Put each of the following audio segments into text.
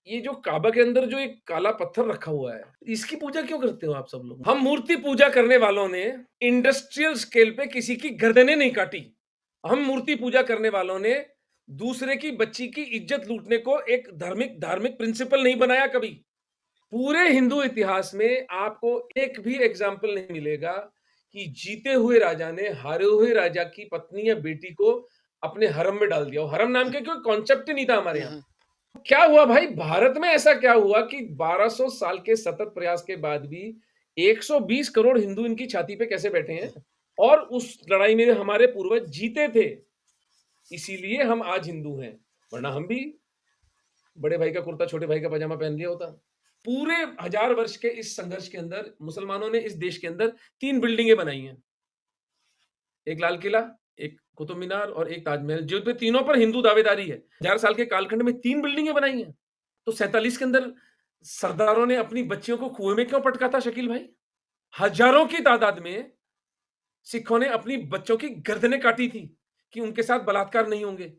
ये जो काबा के अंदर जो एक काला पत्थर रखा हुआ है, इसकी पूजा क्यों करते हो आप सब लोग? हम मूर्ति पूजा करने वालों ने इंडस्ट्रियल स्केल पे किसी की गर्दनें नहीं काटी। हम मूर्ति पूजा करने वालों ने दूसरे की बच्ची की इज्जत लूटने को एक धार्मिक धार्मिक प्रिंसिपल नहीं बनाया कभी। पूरे हिंदू इतिहास में आपको एक भी एग्जाम्पल नहीं मिलेगा कि जीते हुए राजा ने हारे हुए राजा की पत्नी या बेटी को अपने हरम में डाल दिया हो। हरम नाम हुँ, के कोई कॉन्सेप्ट ही नहीं था हमारे हुँ, यहाँ। हुँ, क्या हुआ भाई, भारत में ऐसा क्या हुआ कि 1200 साल के सतत प्रयास के बाद भी 120 करोड़ हिंदू इनकी छाती पे कैसे बैठे हैं? हुँ। और उस लड़ाई में हमारे पूर्वज जीते थे, इसीलिए हम आज हिंदू हैं, वरना हम भी बड़े भाई का कुर्ता छोटे भाई का पजामा पहन लिया होता। पूरे हजार वर्ष के इस संघर्ष के अंदर मुसलमानों ने इस देश के अंदर 3 बिल्डिंगें बनाई हैं। एक लाल किला, एक कुतुब मीनार और एक ताजमहल, जो पे तीनों पर हिंदू दावेदारी है। 1000 साल के कालखंड में 3 बिल्डिंगें बनाई हैं। तो 47 के अंदर सरदारों ने अपनी बच्चियों को कुएं में क्यों पटका था शकील भाई? हजारों की तादाद में सिखों ने अपनी बच्चों की गर्दनें काटी थी कि उनके साथ बलात्कार नहीं होंगे।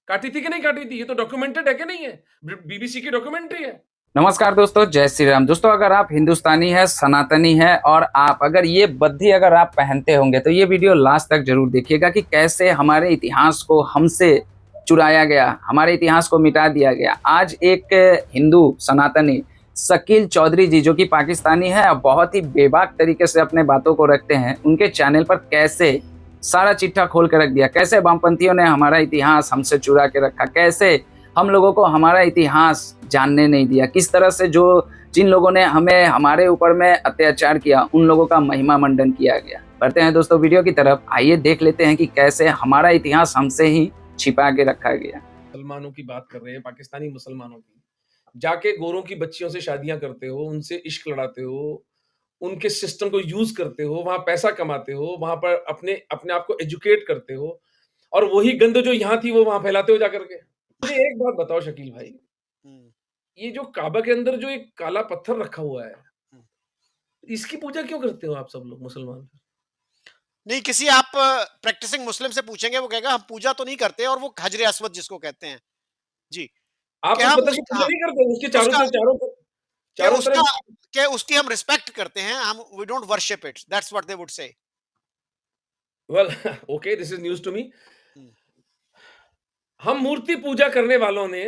काटी थी कि नहीं काटी थी? ये तो डॉक्यूमेंटेड है कि नहीं है? बीबीसी की डॉक्यूमेंट्री है। नमस्कार दोस्तों, जय श्री राम। दोस्तों, अगर आप हिंदुस्तानी है, सनातनी है और आप अगर ये बद्धी अगर आप पहनते होंगे तो ये वीडियो लास्ट तक जरूर देखिएगा कि कैसे हमारे इतिहास को हमसे चुराया गया, हमारे इतिहास को मिटा दिया गया। आज एक हिंदू सनातनी शकील चौधरी जी, जो कि पाकिस्तानी है और बहुत ही बेबाक तरीके से अपने बातों को रखते हैं, उनके चैनल पर कैसे सारा चिट्ठा खोल के रख दिया, कैसे वामपंथियों ने हमारा इतिहास हमसे चुरा के रखा, कैसे हम लोगों को हमारा इतिहास जानने नहीं दिया, किस तरह से जिन लोगों ने हमें हमारे ऊपर में अत्याचार किया उन लोगों का महिमा मंडन किया गया। बढ़ते हैं दोस्तों वीडियो की तरफ, आइए देख लेते हैं कि कैसे हमारा इतिहास हमसे ही छिपा के रखा गया। मुसलमानों की बात कर रहे हैं, पाकिस्तानी मुसलमानों की। जाके गोरों की बच्चियों से शादियां करते हो, उनसे इश्क लड़ाते हो, उनके सिस्टम को यूज करते हो, वहां पैसा कमाते हो, वहां पर अपने अपने आप को एजुकेट करते हो, और वही गंद जो यहाँ थी वो वहां फैलाते हो जाकर के। मुझे एक बात बताओ शकील भाई, हुँ, ये जो काबा के अंदर जो एक काला पत्थर रखा हुआ है, हुँ। इसकी पूजा क्यों करते हो आप सब लोग मुसलमान? नहीं, किसी आप प्रैक्टिसिंग मुस्लिम से पूछेंगे, वो कहेगा हम पूजा तो नहीं करते और वो हजर अस्वद जिसको कहते हैं। जी, आप क्या उस हम पत्थर उस की पूजा हाँ, नहीं करते? उसके चारों उसका तरफ चारों तरफ क्या चारों उसका तरफ क्या उसकी हम रिस्पेक्ट करते हैं, हम we don't worship it, that's what they would say. Well okay, this is news to me. हुँ, हम मूर्ति पूजा करने वालों ने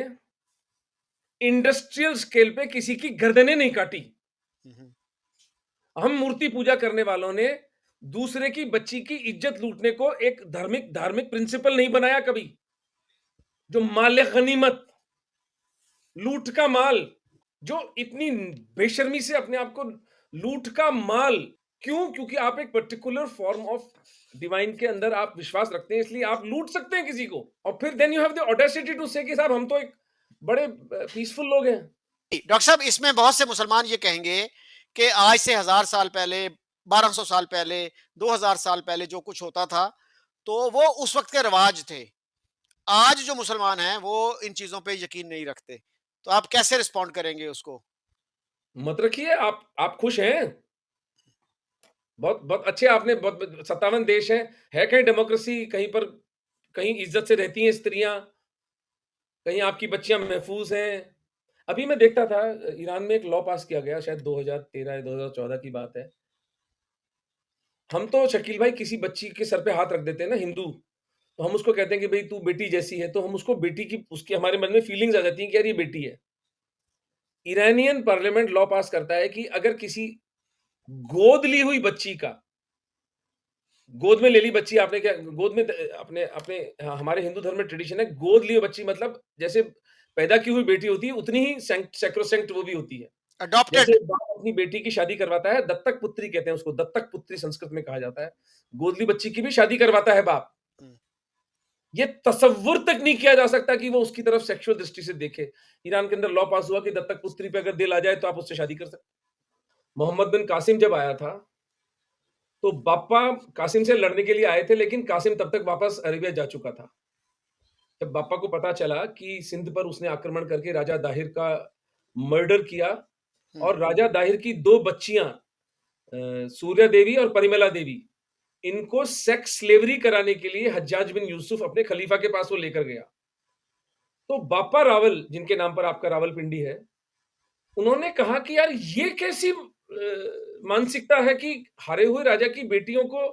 इंडस्ट्रियल स्केल पे किसी की गर्दनें नहीं काटी। हुँ, हुँ, हम मूर्ति पूजा करने वालों ने दूसरे की बच्ची की इज्जत लूटने को एक धार्मिक धार्मिक प्रिंसिपल नहीं बनाया कभी। जो माल गनीमत, लूट का माल, जो इतनी बेशर्मी से अपने आप को लूट का माल, क्यों? क्योंकि आप एक पर्टिकुलर फॉर्म ऑफ डिवाइन के अंदर आप विश्वास रखते हैं, इसलिए आप लूट सकते हैं किसी को, और फिर then you have the audacity to say कि साहब हम तो एक बड़े पीसफुल लोग हैं। डॉक्टर साहब, इसमें बहुत से मुसलमान ये कहेंगे कि आज से 1000 साल पहले, 1200 साल पहले, 2000 साल पहले जो कुछ होता था, तो वो उस वक़्त के रिवाज थे। आज जो मुसलमान हैं, वो इन चीज़ों पे यकीन नहीं रखते। तो आप कैसे रिस्पॉन्ड करेंगे उसको? मत रखिए, आप खुश हैं? बहुत बहुत अच्छे, आपने बहुत 57 देश हैं, है कहीं डेमोक्रेसी, कहीं पर कहीं इज्जत से रहती हैं स्त्रियाँ, कहीं आपकी बच्चियाँ महफूज़ हैं। अभी मैं देखता था ईरान में एक लॉ पास किया गया, शायद 2013 या 2014 की बात है। हम तो शकील भाई किसी बच्ची के सर पे हाथ रख देते हैं ना हिंदू, तो हम उसको कहते हैं कि भई तू बेटी जैसी है, तो हम उसको बेटी की उसकी हमारे मन में फीलिंग्स आ जाती हैं कि यार ये बेटी है। ईरानियन पार्लियामेंट लॉ पास करता है कि अगर किसी गोद ली हुई बच्ची का, गोद में ले ली बच्ची आपने, क्या गोद में अपने अपने हमारे हिंदू धर्म में ट्रेडिशन है, गोद ली हुई बच्ची मतलब जैसे पैदा की हुई बेटी होती है, उतनी ही सैक्रोसैंक्ट वो भी होती है। अडॉप्टेड। जैसे बाप अपनी बेटी की शादी करवाता है, दत्तक पुत्री कहते हैं उसको, दत्तक पुत्री संस्कृत में कहा जाता है। गोदली बच्ची की भी शादी करवाता है बाप। हुँ, ये तसव्वुर तक नहीं किया जा सकता कि वो उसकी तरफ सेक्सुअल दृष्टि से देखे। ईरान के अंदर लॉ पास हुआ कि दत्तक पुत्री पे अगर दिल आ जाए तो आप उससे शादी कर सकते। मोहम्मद बिन कासिम जब आया था, तो बाप्पा कासिम से लड़ने के लिए आए थे, लेकिन कासिम तब तक वापस अरेबिया जा चुका था। जब बाप्पा को पता चला कि सिंध पर उसने आक्रमण करके राजा दाहिर का मर्डर किया, हुँ, और राजा दाहिर की 2 बच्चियाँ सूर्या देवी और परिमला देवी, इनको सेक्स स्लेवरी कराने के लिए हज्जाज बिन यूसुफ अपने खलीफा के पास वो लेकर गया। तो बापा रावल, जिनके नाम पर आपका रावलपिंडी है, उन्होंने कहा कि यार ये कैसी मानसिकता है कि हारे हुए राजा की बेटियों को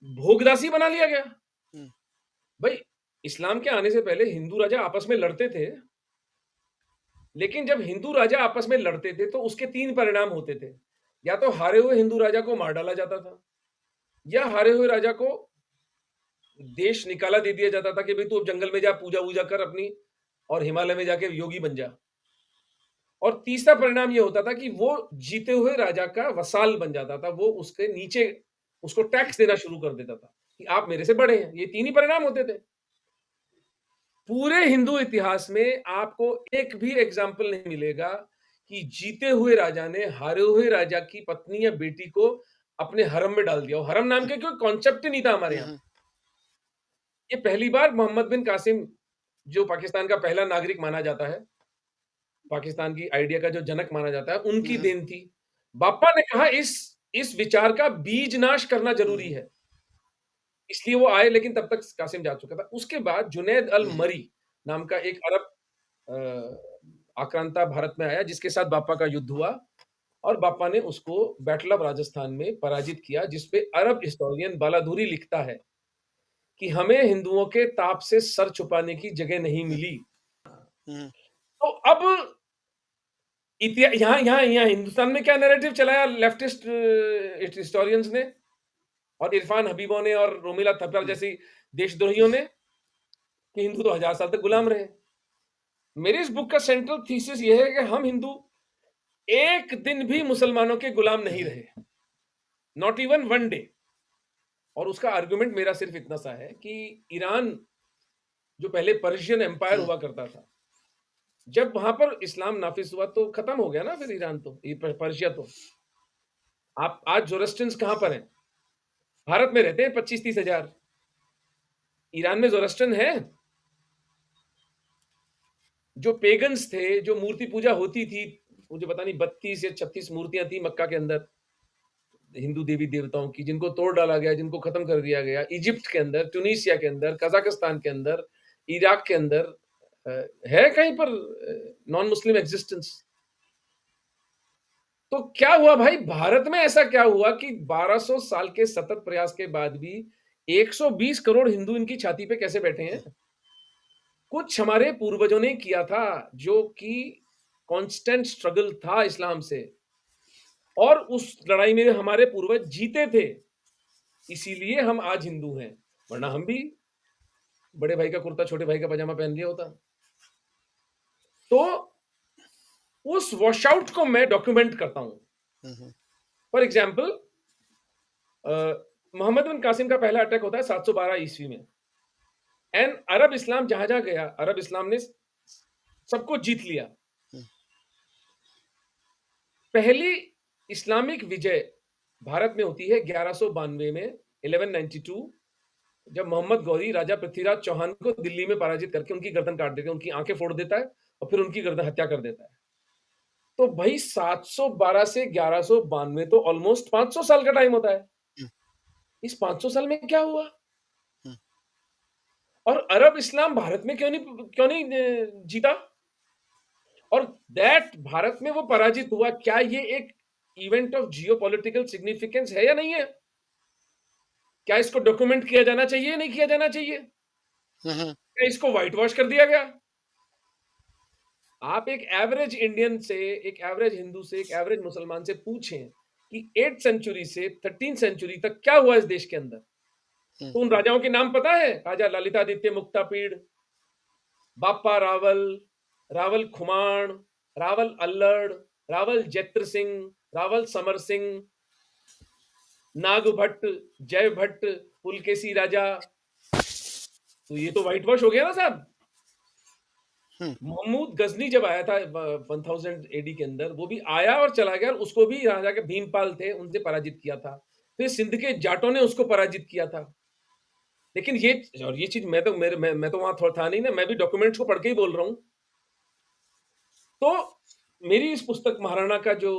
भोगदासी बना लिया गया। हुँ। भाई, इस्लाम के आने से पहले हिंदू राजा आपस में लड़ते थे, लेकिन जब हिंदू राजा आपस में लड़ते थे तो उसके 3 परिणाम होते थे। या तो हारे हुए हिंदू राजा को मार डाला जाता था, या हारे हुए राजा को देश निकाला दे दिया जाता था कि भाई तू अब जंगल में जा, पूजा-वूजा कर अपनी और हिमालय में जाके योगी बन जा। और तीसरा परिणाम ये होता था कि वो जीते हुए राजा का वसाल बन जाता था, वो उसके नीचे उसको टैक्स देना शुरू कर देता था कि आप मेरे से बड़े हैं। ये 3 ही परिणाम होते थे। पूरे हिंदू इतिहास में आपको एक भी एग्जाम्पल नहीं मिलेगा कि जीते हुए राजा ने हारे हुए राजा की पत्नी या बेटी को अपने हरम में डाल दिया हो। हरम नाम के कोई कॉन्सेप्ट ही नहीं था हमारे हुँ, यहाँ। हुँ। ये पहली बार मोहम्मद बिन कासिम, जो पाकिस्तान का पहला नागरिक माना जाता है, पाकिस्तान की आइडिया का जो जनक माना जाता है, हुँ, उनकी हुँ। देन थी। बापा ने कहा इस विचार का बीज नाश करना हुँ, जरूरी हुँ। है, इसलिए वो आए, लेकिन तब तक कासिम जा चुका था। उसके बाद जुनैद अल हुँ, हुँ। मरी नाम का एक अरब आक्रांता भारत में आया, जिसके साथ बापा का युद्ध हुआ और बापा ने उसको बैटल ऑफ राजस्थान में पराजित किया, जिसपे अरब हिस्टोरियन बालाधुरी लिखता है कि हमें हिंदुओं के ताप से सर छुपाने की जगह नहीं मिली। हुँ, तो अब यहाँ हिंदुस्तान में क्या नैरेटिव चलाया लेफ्टिस्ट हिस्टोरियंस ने और इरफान हबीबों ने और रोमिला थपलियाल हुँ। जैसी देशद्रोहियों ने, कि हिंदू तो 1000 साल तक गुलाम रहे। मेरी इस बुक का सेंट्रल थीसिस ये है कि हम हिंदू एक दिन भी मुसलमानों के गुलाम हुँ, नहीं हुँ। रहे, नॉट इवन वन डे। और उसका आर्गुमेंट मेरा सिर्फ इतना सा है कि ईरान, जो पहले पर्शियन एम्पायर हुँ। हुआ करता था, जब वहां पर इस्लाम नाफिज हुआ तो खत्म हो गया ना फिर ईरान, तो ये पर्शिया तो। आप आज जोरोस्ट्रियंस कहां पर हैं? भारत में रहते हैं 25-30 हजार। ईरान में जोरोस्ट्रियन है? जो पेगन्स थे, जो मूर्ति पूजा होती थी, मुझे पता नहीं 32 या 36 मूर्तियां थी मक्का के अंदर हिंदू देवी देवताओं की, जिनको तोड़ डाला गया, जिनको खत्म कर दिया गया। इजिप्ट के अंदर, ट्यूनीशिया के अंदर, कजाकिस्तान के अंदर, इराक के अंदर है कहीं पर नॉन मुस्लिम एग्जिस्टेंस? तो क्या हुआ भाई, भारत में ऐसा क्या हुआ कि 1200 साल के सतत प्रयास के बाद भी 120 करोड़ हिंदू इनकी छाती पे कैसे बैठे हैं? कुछ हमारे पूर्वजों ने किया था, जो कि कांस्टेंट स्ट्रगल था इस्लाम से, और उस लड़ाई में हमारे पूर्वज जीते थे, इसीलिए हम आज हिंदू हैं, वरना हम भी बड़े भाई का कुर्ता छोटे भाई का पजामा पहन लिया होता। तो उस वॉशआउट को मैं डॉक्यूमेंट करता हूं। हुँ, हुँ। फॉर एग्जाम्पल, मोहम्मद बिन कासिम का पहला अटैक होता है 712 ईस्वी में, एंड अरब इस्लाम जहां जहां गया, अरब इस्लाम ने सबको जीत लिया। हुँ। पहली इस्लामिक विजय भारत में होती है 1192 में, 1192, जब मोहम्मद गौरी राजा पृथ्वीराज चौहान को दिल्ली में पराजित करके उनकी गर्दन काट देते हैं, उनकी आंखें फोड़ देता है और फिर उनकी गर्दन हत्या कर देता है। तो भाई 712 से 1192 तो ऑलमोस्ट 500 साल का टाइम होता है। हुँ, इस 500 साल में क्या हुआ? हुँ। और अरब इस्लाम भारत में क्यों नहीं जीता? और दैट भारत में वो पराजित हुआ, क्या ये एक इवेंट ऑफ जियोपॉलिटिकल सिग्निफिकेंस है या नहीं है? क्या इसको डॉक्यूमेंट किया जाना चाहिए या नहीं किया जाना चाहिए? हुँ, हुँ। क्या इसको व्हाइट वॉश कर दिया गया? आप एक एवरेज इंडियन से, एक एवरेज हिंदू से, एक एवरेज मुसलमान से पूछें कि 8th सेंचुरी से 13th सेंचुरी तक क्या हुआ इस देश के अंदर, हुँ। तो उन राजाओं के नाम पता है? राजा ललितादित्य मुक्तापीड़, बापा रावल, रावल खुमाण, रावल अल्लड़, रावल जैत्र सिंह, रावल समर सिंह, नाग भट्ट, जय भट्ट, पुलकेशी राजा। तो ये तो व्हाइट वॉश हो गया ना साहब। हुँ। महमूद गजनी जब आया था 1000 एडी के अंदर, वो भी आया और चला गया, और उसको भी राजा के भीमपाल थे, उनसे पराजित किया था। फिर सिंध के जाटों ने उसको पराजित किया था। लेकिन ये चीज मैं तो वहां था नहीं ना, मैं भी डॉक्यूमेंट्स को पढ़ के ही बोल रहा हूं। तो मेरी इस पुस्तक महाराणा का जो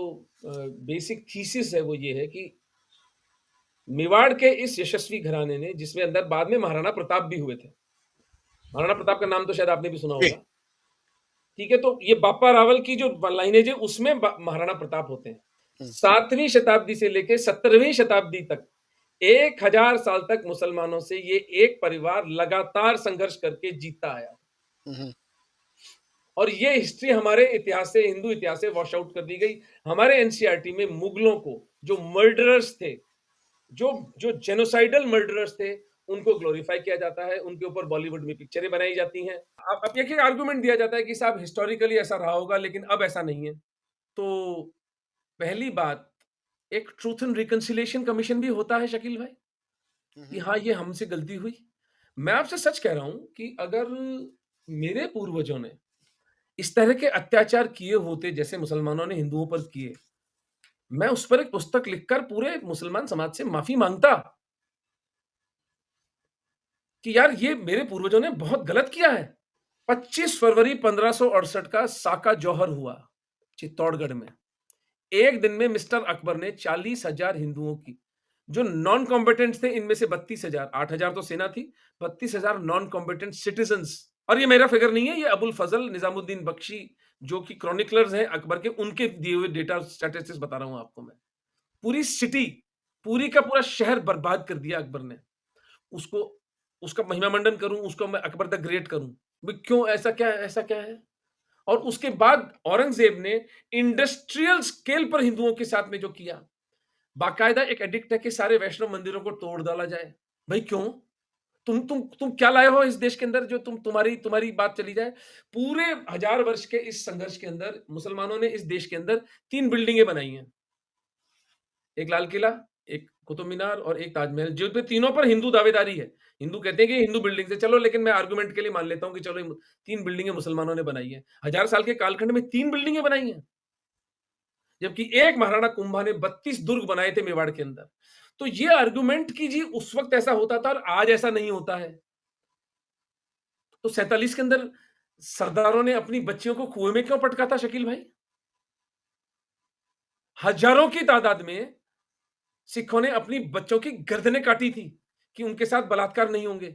बेसिक थीसिस है वो ये है कि मेवाड़ के इस यशस्वी घराने ने, जिसमें अंदर बाद में महाराणा प्रताप भी हुए थे, महाराणा प्रताप का नाम तो शायद आपने भी सुना जी। होगा, ठीक है, तो ये बापा रावल की जो लाइनेज है उसमें महाराणा प्रताप होते हैं। 7वीं शताब्दी से लेके 17वीं शताब्दी तक 1000 साल तक मुसलमानों से ये एक परिवार लगातार संघर्ष करके जीतता आया। और ये हिस्ट्री हमारे इतिहास से, हिंदू इतिहास से वॉश आउट कर दी गई। हमारे एनसीईआरटी में मुगलों को, जो मर्डरर्स थे, जो जेनोसाइडल मर्डरर्स थे, उनको ग्लोरीफाई किया जाता है, उनके ऊपर बॉलीवुड में पिक्चरें बनाई जाती हैं। अब एक आर्गुमेंट दिया जाता है कि साहब हिस्टोरिकली ऐसा रहा होगा, लेकिन अब ऐसा नहीं है। तो पहली बात, एक ट्रूथ एंड रिकंसिलिएशन कमीशन भी होता है शकील भाई, कि हाँ, ये हमसे गलती हुई। मैं आपसे सच कह रहा हूं कि अगर मेरे पूर्वजों ने इस तरह के अत्याचार किए होते जैसे मुसलमानों ने हिंदुओं पर किए, मैं उस पर एक पुस्तक लिखकर पूरे मुसलमान समाज से माफी मांगता कि यार ये मेरे पूर्वजों ने बहुत गलत किया है। 25 फरवरी 1568 का साका जौहर हुआ चित्तौड़गढ़ में। एक दिन में मिस्टर अकबर ने 40,000 हिंदुओं की, जो नॉन कॉम्बेटेंट थे, इनमें से 32,000, 8,000 तो सेना थी, 32,000 नॉन कॉम्बेटेंट सिटीजन्स, और ये मेरा फिगर नहीं है, ये अबुल फजल निजामुद्दीन बख्शी जो कि क्रॉनिकलर्स हैं अकबर के, उनके दिए हुए डेटा स्टैटिस्टिक्स बता रहा हूं आपको मैं। पूरी सिटी, पूरी का पूरा शहर बर्बाद कर दिया अकबर ने। उसको, उसका महिमा मंडन करूं, उसको मैं अकबर द ग्रेट करूं, क्यों, ऐसा क्या है? और उसके बाद औरंगजेब ने इंडस्ट्रियल स्केल पर हिंदुओं के साथ में जो किया, बाकायदा एक एडिक्ट है कि सारे वैष्णव मंदिरों को तोड़ डाला जाए। भाई क्यों? तुम क्या लाए हो इस देश के अंदर जो तुम्हारी बात चली जाए? पूरे 1000 वर्ष के इस संघर्ष के अंदर मुसलमानों ने इस देश के अंदर 3 बिल्डिंगें बनाई हैं। एक लाल किला, एक कुतुब मीनार और एक ताजमहल, जो पे तीनों पर हिंदू दावेदारी है। हिंदू कहते हैं कि हिंदू बिल्डिंग से, चलो, लेकिन मैं आर्गुमेंट के लिए मान लेता हूं कि चलो 3 बिल्डिंगें मुसलमानों ने बनाई है। 1000 साल के कालखंड में 3 बिल्डिंगें बनाई हैं। जबकि एक महाराणा कुंभा ने 32 दुर्ग बनाए थे मेवाड़ के अंदर। तो ये आर्गुमेंट की जी उस वक्त ऐसा होता था और आज ऐसा नहीं होता है। तो 47 के अंदर सरदारों ने अपनी बच्चियों को कुएं में क्यों पटका था शकील भाई? हजारों की तादाद में सिखों ने अपनी बच्चों की गर्दनें काटी थी कि उनके साथ बलात्कार नहीं होंगे।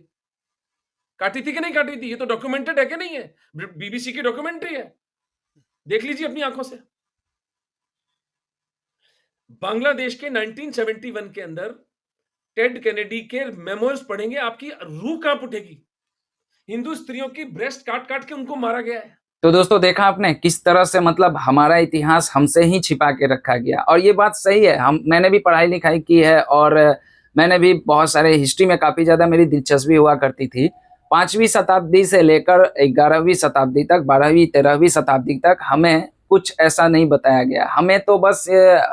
काटी थी कि नहीं काटी थी? ये तो डॉक्यूमेंटेड है कि नहीं है? बीबीसी की डॉक्यूमेंट्री है, देख लीजिए अपनी आंखों से। बांग्लादेश के 1971 के अंदर टेड कैनेडी के मेमोइर्स पढ़ेंगे, आपकी रूह कांप उठेगी। हिंदू स्त्रियों की ब्रेस्ट काट काट के उनको मारा गया है। तो दोस्तों देखा आपने किस तरह से मतलब हमारा इतिहास हमसे ही छिपा के रखा गया, और ये बात सही है। मैंने भी पढ़ाई लिखाई की है और मैंने भी बहुत सारे हिस्ट्री में काफी ज्यादा मेरी दिलचस्पी हुआ करती थी। 5वीं शताब्दी से लेकर 11वीं शताब्दी तक, 12वीं 13वीं शताब्दी तक हमें कुछ ऐसा नहीं बताया गया। हमें तो बस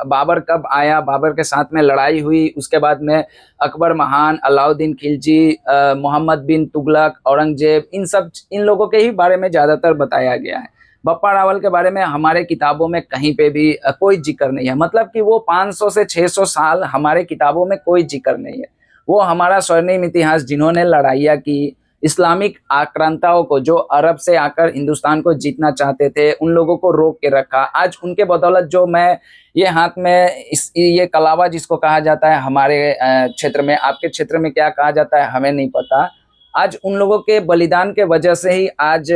बाबर कब आया, बाबर के साथ में लड़ाई हुई, उसके बाद में अकबर महान, अलाउद्दीन खिलजी, मोहम्मद बिन तुगलक, औरंगजेब, इन लोगों के ही बारे में ज्यादातर बताया गया है। बप्पा रावल के बारे में हमारे किताबों में कहीं पे भी कोई जिक्र नहीं है। मतलब कि वो 500 से 600 साल हमारे किताबों में कोई जिक्र नहीं है। वो हमारा स्वर्णिम इतिहास, जिन्होंने लड़ाइयाँ की, इस्लामिक आक्रांताओं को, जो अरब से आकर हिंदुस्तान को जीतना चाहते थे, उन लोगों को रोक के रखा। आज उनके बदौलत जो मैं ये हाथ में ये कलावा जिसको कहा जाता है हमारे क्षेत्र में, आपके क्षेत्र में क्या कहा जाता है हमें नहीं पता, आज उन लोगों के बलिदान के वजह से ही आज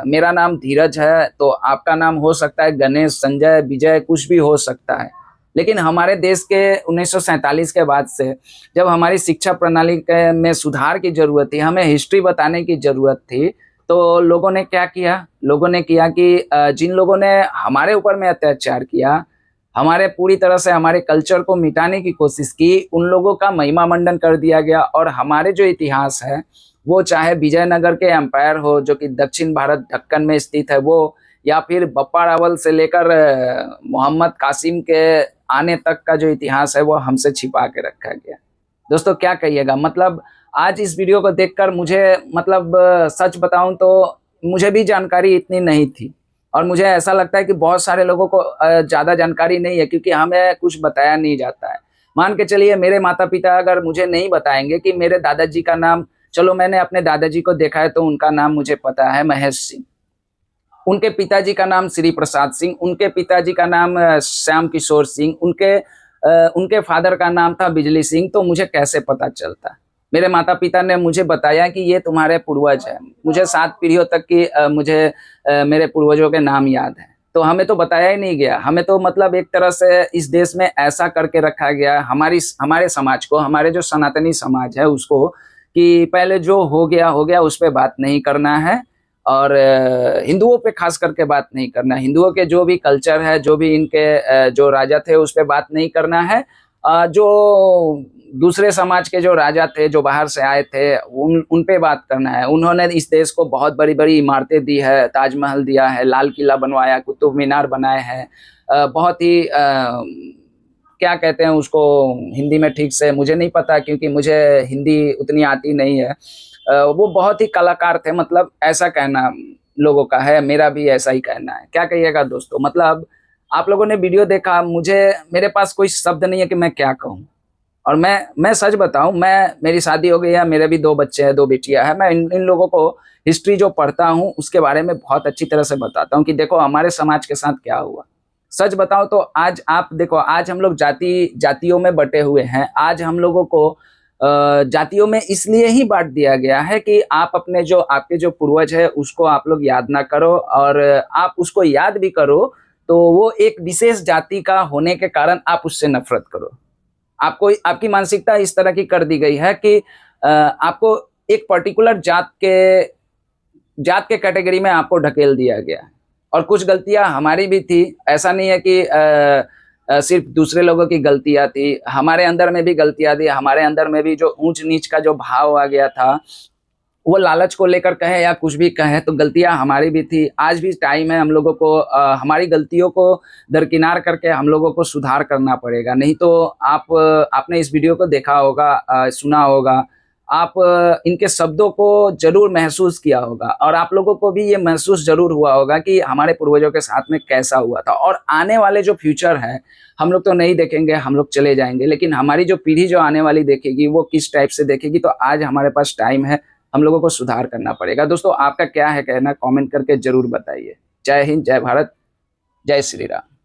मेरा नाम धीरज है, तो आपका नाम हो सकता है गणेश, संजय, विजय, कुछ भी हो सकता है। लेकिन हमारे देश के 1947 के बाद से जब हमारी शिक्षा प्रणाली में सुधार की जरूरत थी, हमें हिस्ट्री बताने की जरूरत थी, तो लोगों ने क्या किया? लोगों ने किया कि जिन लोगों ने हमारे ऊपर में अत्याचार किया, हमारे पूरी तरह से हमारे कल्चर को मिटाने की कोशिश की, उन लोगों का महिमा मंडन कर दिया गया। और हमारे जो इतिहास है, वो चाहे विजयनगर के एम्पायर हो जो कि दक्षिण भारत ढक्कन में स्थित है वो, या फिर बप्पा रावल से लेकर मोहम्मद कासिम के आने तक का जो इतिहास है वो हमसे छिपा के रखा गया। दोस्तों क्या कहिएगा? मतलब आज इस वीडियो को देखकर मुझे, मतलब सच बताऊं तो मुझे भी जानकारी इतनी नहीं थी, और मुझे ऐसा लगता है कि बहुत सारे लोगों को ज़्यादा जानकारी नहीं है, क्योंकि हमें कुछ बताया नहीं जाता है। मान के चलिए मेरे माता पिता अगर मुझे नहीं बताएंगे कि मेरे दादाजी का नाम, चलो मैंने अपने दादाजी को देखा है तो उनका नाम मुझे पता है, महेश सिंह। उनके पिताजी का नाम श्री प्रसाद सिंह, उनके पिताजी का नाम श्याम किशोर सिंह, उनके फादर का नाम था बिजली सिंह, तो मुझे कैसे पता चलता? मेरे माता पिता ने मुझे बताया कि ये तुम्हारे पूर्वज हैं। मुझे 7 पीढ़ियों तक की मेरे पूर्वजों के नाम याद हैं। तो हमें तो बताया ही नहीं गया। हमें तो मतलब एक तरह से इस देश में ऐसा करके रखा गया हमारे समाज को, हमारे जो सनातनी समाज है उसको, कि पहले जो हो गया उस पे बात नहीं करना है, और हिंदुओं पे खास करके बात नहीं करना है। हिंदुओं के जो भी कल्चर है, जो भी इनके जो राजा थे उस पे बात नहीं करना है। जो दूसरे समाज के जो राजा थे, जो बाहर से आए थे, उन पे बात करना है। उन्होंने इस देश को बहुत बड़ी-बड़ी इमारतें दी है, ताजमहल दिया है, लाल किला बनवाया, कुतुब मीनार बनाए हैं। बहुत ही क्या कहते हैं उसको हिंदी में ठीक से मुझे नहीं पता, क्योंकि मुझे हिंदी उतनी आती नहीं है। वो बहुत ही कलाकार थे, मतलब ऐसा कहना लोगों का है, मेरा भी ऐसा ही कहना है। क्या कहिएगा दोस्तों? मतलब आप लोगों ने वीडियो देखा, मेरे पास कोई शब्द नहीं है कि मैं क्या कहूँ। और मैं सच बताऊँ, मेरी शादी हो गई है, मेरे भी 2 बच्चे हैं, 2 बेटियाँ हैं। मैं इन लोगों को हिस्ट्री जो पढ़ता हूँ, उसके बारे में बहुत अच्छी तरह से बताता हूँ कि देखो हमारे समाज के साथ क्या हुआ। सच बताऊँ तो आज आप देखो, आज हम लोग जातियों में बँटे हुए हैं। आज हम लोगों को जातियों में इसलिए ही बाँट दिया गया है कि आप आपके जो पूर्वज है उसको आप लोग याद ना करो, और आप उसको याद भी करो तो वो एक विशेष जाति का होने के कारण आप उससे नफ़रत करो। आपकी मानसिकता इस तरह की कर दी गई है कि आपको एक पर्टिकुलर जात के कैटेगरी में आपको ढकेल दिया गया है। और कुछ गलतियाँ हमारी भी थी, ऐसा नहीं है कि सिर्फ़ दूसरे लोगों की गलतियाँ थी, हमारे अंदर में भी गलतियाँ थी, हमारे अंदर में भी जो ऊँच-नीच का जो भाव आ गया था, वो लालच को लेकर कहें या कुछ भी कहें, तो गलतियाँ हमारी भी थी। आज भी टाइम है हम लोगों को हमारी गलतियों को दरकिनार करके हम लोगों को सुधार करना पड़ेगा। नहीं तो आपने इस वीडियो को देखा होगा, सुना होगा, आप इनके शब्दों को ज़रूर महसूस किया होगा, और आप लोगों को भी ये महसूस ज़रूर हुआ होगा कि हमारे पूर्वजों के साथ में कैसा हुआ था। और आने वाले जो फ्यूचर है, हम लोग तो नहीं देखेंगे, हम लोग चले जाएँगे, लेकिन हमारी जो पीढ़ी जो आने वाली देखेगी, वो किस टाइप से देखेगी। तो आज हमारे पास टाइम है, हम लोगों को सुधार करना पड़ेगा। दोस्तों आपका क्या है कहना, कमेंट करके ज़रूर बताइए। जय हिंद, जय भारत, जय श्री राम।